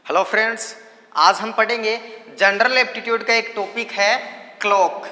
Hello friends, आज हम पढ़ेंगे जनरल एप्टीट्यूड का एक टॉपिक है क्लॉक।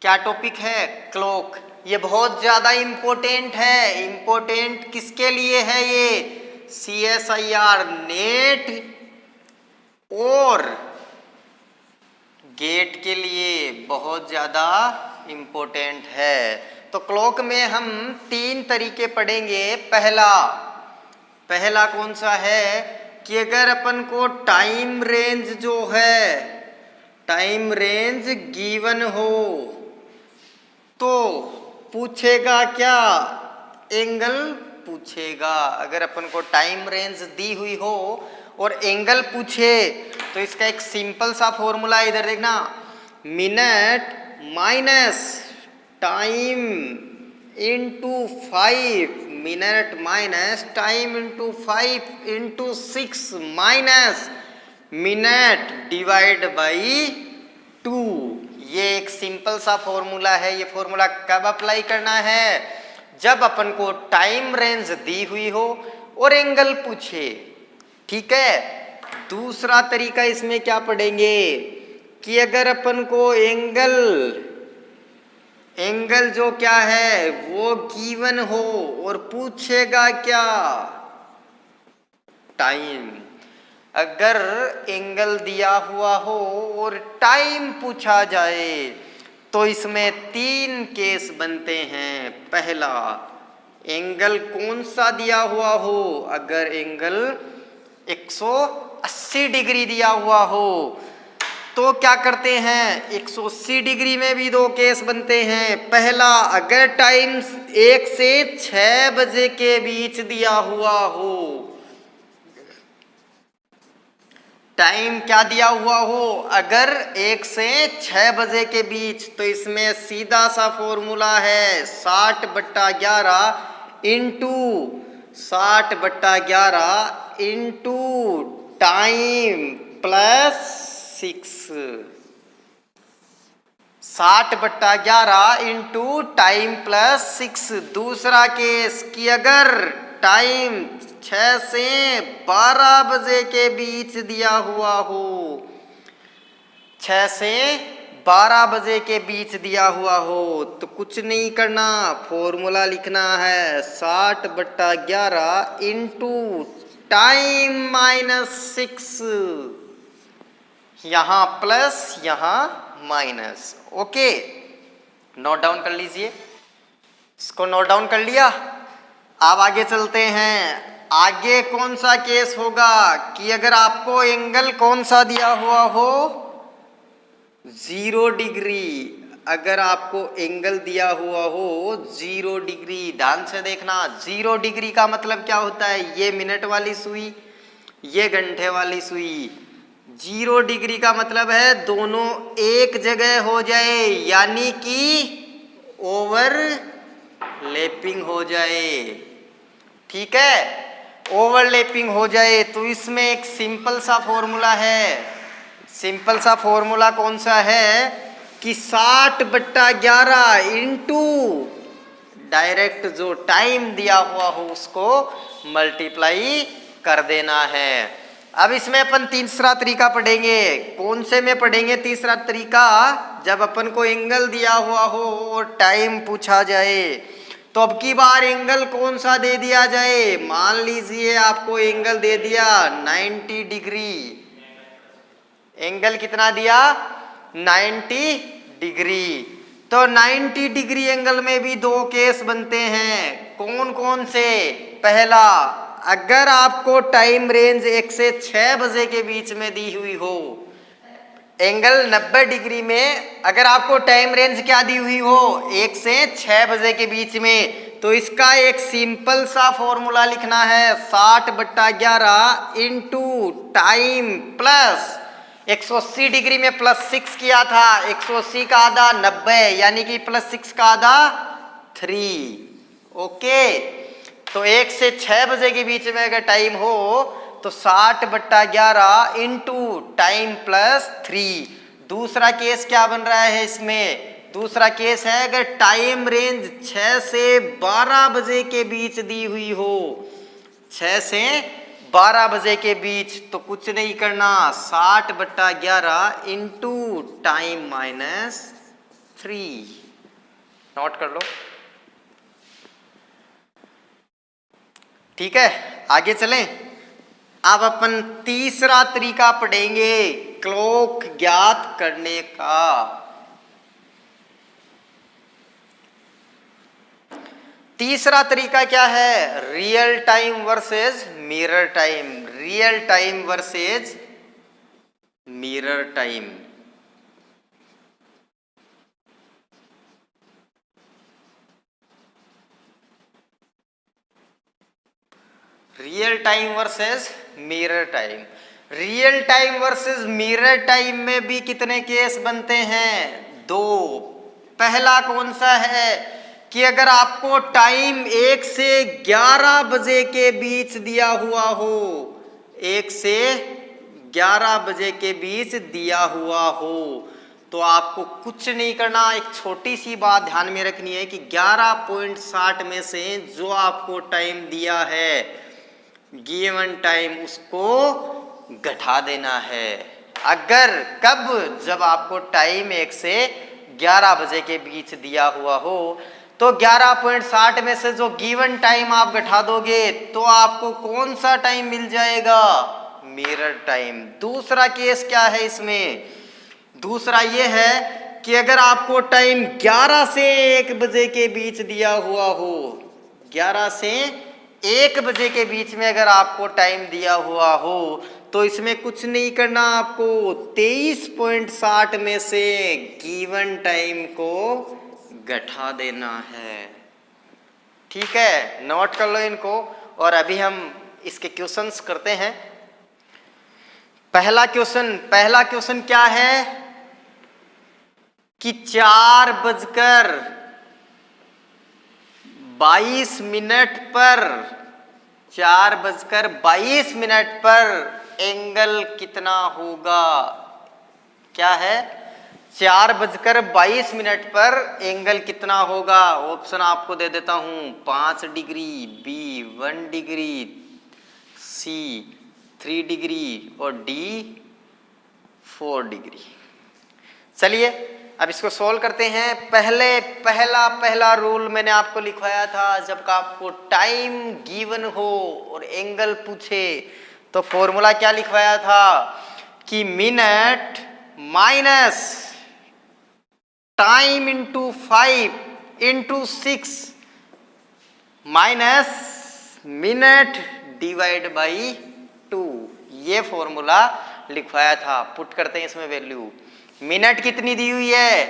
क्या टॉपिक है? क्लॉक। ये बहुत ज़्यादा इम्पोर्टेंट है। इम्पोर्टेंट किसके लिए है? ये CSIR नेट और गेट के लिए बहुत ज़्यादा इम्पोर्टेंट है। तो क्लॉक में हम 3 तरीके पढ़ेंगे। पहला कौन सा है कि अगर अपन को टाइम रेंज जो है, टाइम रेंज गिवन हो तो पूछेगा क्या? एंगल पूछेगा। अगर अपन को टाइम रेंज दी हुई हो और एंगल पूछे तो इसका एक सिंपल सा फॉर्मूला इधर देखना, minute minus time into 5, minute minus time into 5 into 6 minus minute divide by 2। ये एक सिंपल सा फॉर्मूला है। ये फॉर्मूला कब अप्लाई करना है? जब अपन को टाइम रेंज दी हुई हो और एंगल पूछे। ठीक है। दूसरा तरीका इसमें क्या पढ़ेंगे कि अगर अपन को एंगल जो क्या है वो गिवन हो और पूछेगा क्या? टाइम। अगर एंगल दिया हुआ हो और टाइम पूछा जाए तो इसमें 3 केस बनते हैं। पहला, एंगल कौन सा दिया हुआ हो? अगर एंगल 180 डिग्री दिया हुआ हो तो क्या करते हैं? 180 डिग्री में भी 2 केस बनते हैं। पहला, अगर टाइम 1 से 6 बजे के बीच दिया हुआ हो, टाइम क्या दिया हुआ हो? अगर 1 से 6 बजे के बीच, तो इसमें सीधा सा फॉर्मूला है 60/11 into 60/11 into time plus 6। 60/11 into time plus 6। दूसरा केस कि अगर टाइम 6 से 12 बजे के बीच दिया हुआ हो, 6 से 12 बजे के बीच दिया हुआ हो तो कुछ नहीं करना, फॉर्मूला लिखना है 60/11 इंटू टाइम माइनस 6। यहां प्लस यहां माइनस। ओके, नोट डाउन कर लीजिए। इसको नोट डाउन कर लिया। अब आगे चलते हैं। आगे कौन सा केस होगा कि अगर आपको एंगल कौन सा दिया हुआ हो? 0 डिग्री। अगर आपको एंगल दिया हुआ हो 0 डिग्री, ध्यान से देखना। 0 डिग्री का मतलब क्या होता है? ये मिनट वाली सुई, ये घंटे वाली सुई। 0 डिग्री का मतलब है दोनों एक जगह हो जाए, यानी कि ओवरलैपिंग हो जाए। ठीक है, ओवरलैपिंग हो जाए। तो इसमें एक सिंपल सा फॉर्मूला है। सिंपल सा फॉर्मूला कौन सा है कि 60/11 इंटू डायरेक्ट जो टाइम दिया हुआ हो उसको मल्टीप्लाई कर देना है। अब इसमें अपन तीसरा तरीका पढ़ेंगे। कौन से में पढ़ेंगे तीसरा तरीका? जब अपन को एंगल दिया हुआ हो और टाइम पूछा जाए तो अब की बार एंगल कौन सा दे दिया जाए? मान लीजिए आपको एंगल दे दिया 90 डिग्री। एंगल कितना दिया? 90 डिग्री। तो 90 डिग्री एंगल में भी 2 केस बनते हैं। कौन कौन से? पहला, अगर आपको टाइम रेंज 1 से 6 बजे के बीच में दी हुई हो, एंगल 90 डिग्री में अगर आपको टाइम रेंज क्या दी हुई हो? 1 से 6 बजे के बीच में, तो इसका एक सिंपल सा फॉर्मूला लिखना है 60/11 इंटू टाइम प्लस 180 डिग्री में प्लस 6 किया था। 180 का आधा 90, यानी कि प्लस 6 का आधा 3। ओके, तो 1 से 6 बजे के बीच में अगर टाइम हो तो 60/11 इंटू टाइम प्लस 3। दूसरा केस क्या बन रहा है इसमें? दूसरा केस है अगर टाइम रेंज 6 से 12 बजे के बीच दी हुई हो, 6 से 12 बजे के बीच, तो कुछ नहीं करना, 60/11 इंटू टाइम -3। नोट कर लो। ठीक है, आगे चलें। अब अपन तीसरा तरीका पढ़ेंगे क्लॉक ज्ञात करने का। तीसरा तरीका क्या है? Real time versus mirror time. Real time versus mirror time. Real time versus mirror time. Real time versus mirror time में भी कितने केस बनते हैं? 2। पहला कौन सा है कि अगर आपको टाइम 1 से 11 बजे के बीच दिया हुआ हो, 1 से 11 बजे के बीच दिया हुआ हो, तो आपको कुछ नहीं करना। एक छोटी सी बात ध्यान में रखनी है कि 11.60 में से जो आपको टाइम दिया है, गिवन टाइम, उसको घटा देना है। अगर कब? जब आपको टाइम 1 से 11 बजे के बीच दिया हुआ हो, तो 11.60 में से जो गिवन टाइम आप घटा दोगे तो आपको कौन सा टाइम मिल जाएगा? Mirror time. दूसरा केस क्या है इसमें? दूसरा ये है कि अगर आपको टाइम 11 से 1 बजे के बीच दिया हुआ हो, 11 से 1 बजे के बीच में अगर आपको टाइम दिया हुआ हो, तो इसमें कुछ नहीं करना, आपको 23.60 में से गिवन टाइम को घटा देना है। ठीक है, नोट कर लो इनको। और अभी हम इसके क्वेश्चंस करते हैं। पहला क्वेश्चन क्या है कि 4:22 पर 4:22 पर एंगल कितना होगा? क्या है? 4:22 पर एंगल कितना होगा? ऑप्शन आपको दे देता हूं, 5 डिग्री, बी 1 डिग्री, सी 3 डिग्री और डी 4 डिग्री। चलिए अब इसको सॉल्व करते हैं। पहला रूल मैंने आपको लिखवाया था, जब आपको टाइम गिवन हो और एंगल पूछे तो फॉर्मूला क्या लिखवाया था कि minute minus time into 5 into 6 minus minute divide by 2। ये फॉर्मूला लिखवाया था। पुट करते हैं इसमें वैल्यू। मिनट कितनी दी हुई है?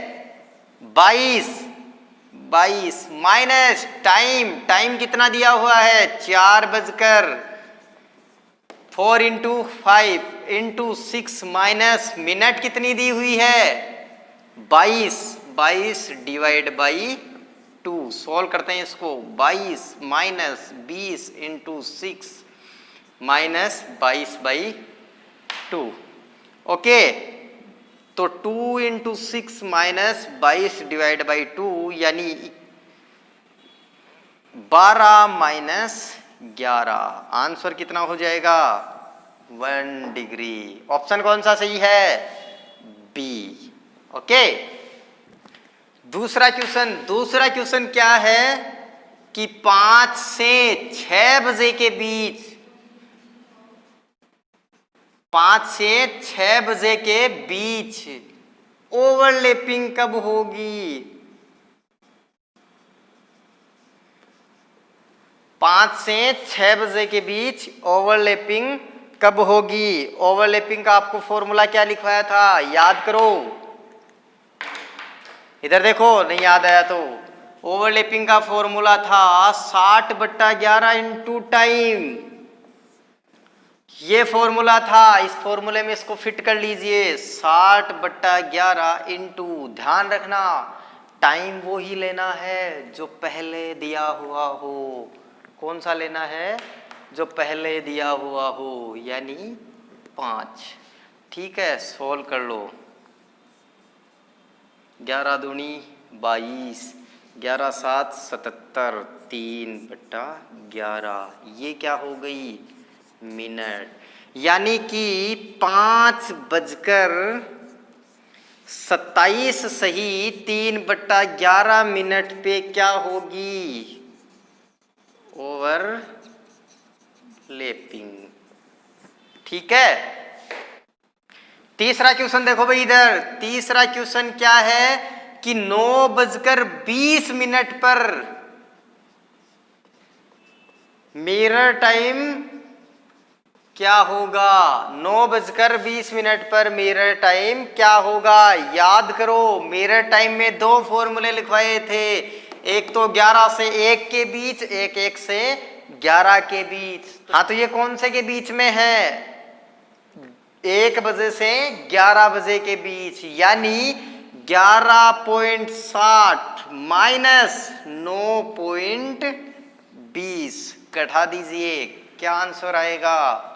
22 माइनस टाइम कितना दिया हुआ है? 4 इंटू 5 इंटू 6 माइनस मिनट कितनी दी हुई है? 22 डिवाइड बाई 2। सॉल्व करते हैं इसको। 22 माइनस 20 इंटू 6 माइनस 22/2। ओके, तो 2 इंटू 6 माइनस 22 डिवाइड बाई 2 यानी 12 माइनस 11। आंसर कितना हो जाएगा? 1 डिग्री। ऑप्शन कौन सा सही है? बी। ओके, दूसरा क्वेश्चन क्या है कि 5 से 6 बजे के बीच, 5 से 6 बजे के बीच ओवरलैपिंग कब होगी? 5 से 6 बजे के बीच ओवरलैपिंग कब होगी? ओवरलैपिंग का आपको फॉर्मूला क्या लिखवाया था? याद करो, इधर देखो, नहीं याद आया तो ओवरलैपिंग का फॉर्मूला था 60/11 इंटू टाइम। ये फॉर्मूला था। इस फॉर्मूले में इसको फिट कर लीजिए। 60/11 इंटू, ध्यान रखना टाइम वो ही लेना है जो पहले दिया हुआ हो। कौन सा लेना है? जो पहले दिया हुआ हो, यानी 5। ठीक है, सोल्व कर लो। 11 दूनी 22, 11 7 77, 3/11। ये क्या हो गई? मिनट, यानी कि 5:27 सही 3/11 मिनट पे क्या होगी? ओवरलैपिंग। ठीक है। तीसरा क्वेश्चन देखो भाई, इधर तीसरा क्वेश्चन क्या है कि 9:20 पर मिरर टाइम क्या होगा? 9:20 पर मिरर टाइम क्या होगा? याद करो, मिरर टाइम में दो फॉर्मूले लिखवाए थे, एक तो 11 से 1 के बीच, एक 1 से 11 के बीच। हाँ, तो ये कौन से के बीच में है? 1 बजे से 11 बजे के बीच, यानी 11.60 माइनस 9.20 घटा दीजिए, क्या आंसर आएगा?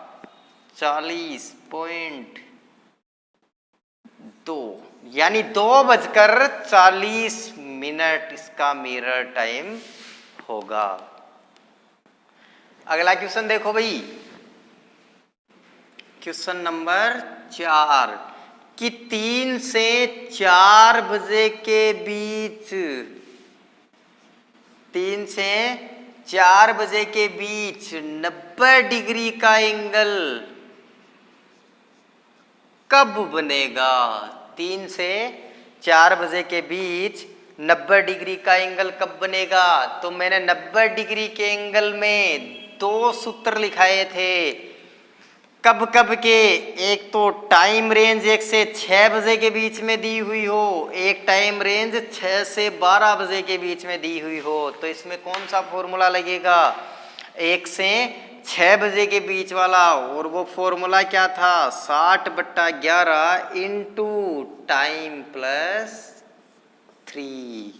40.2, यानी 2:40 इसका मिरर टाइम होगा। अगला क्वेश्चन देखो भाई, क्वेश्चन नंबर 4 कि 3 से 4 बजे के बीच, 3 से 4 बजे के बीच 90 डिग्री का एंगल कब बनेगा? 3 से 4 बजे के बीच 90 डिग्री का एंगल कब बनेगा? तो मैंने 90 डिग्री के एंगल में दो सूत्र लिखाए थे, कब कब के। एक तो टाइम रेंज 1 से 6 बजे के बीच में दी हुई हो, एक टाइम रेंज 6 से 12 बजे के बीच में दी हुई हो। तो इसमें कौन सा फॉर्मूला लगेगा? 1 से 6 बजे के बीच वाला, और वो फॉर्मूला क्या था? 60/11 इंटू टाइम प्लस 3।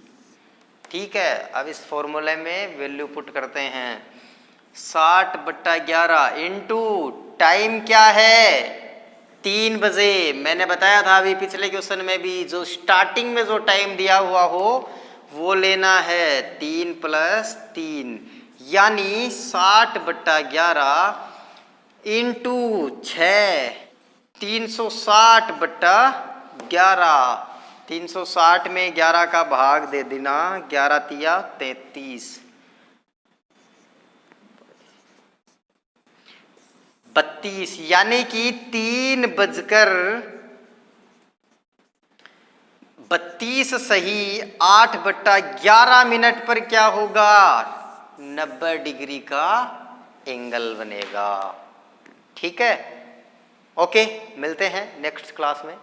ठीक है, अब इस फॉर्मूले में वैल्यू पुट करते हैं। 60/11 इंटू टाइम क्या है? 3 बजे। मैंने बताया था अभी पिछले क्वेश्चन में भी, जो स्टार्टिंग में जो टाइम दिया हुआ हो वो लेना है, 3 + 3, यानी 60/11 इंटू 6, 360/11। 360 में 11 का भाग दे देना, 11 तिया 33, 32, यानी कि 3:32 सही 8/11 मिनट पर क्या होगा? 90 डिग्री का एंगल बनेगा। ठीक है, ओके, मिलते हैं नेक्स्ट क्लास में।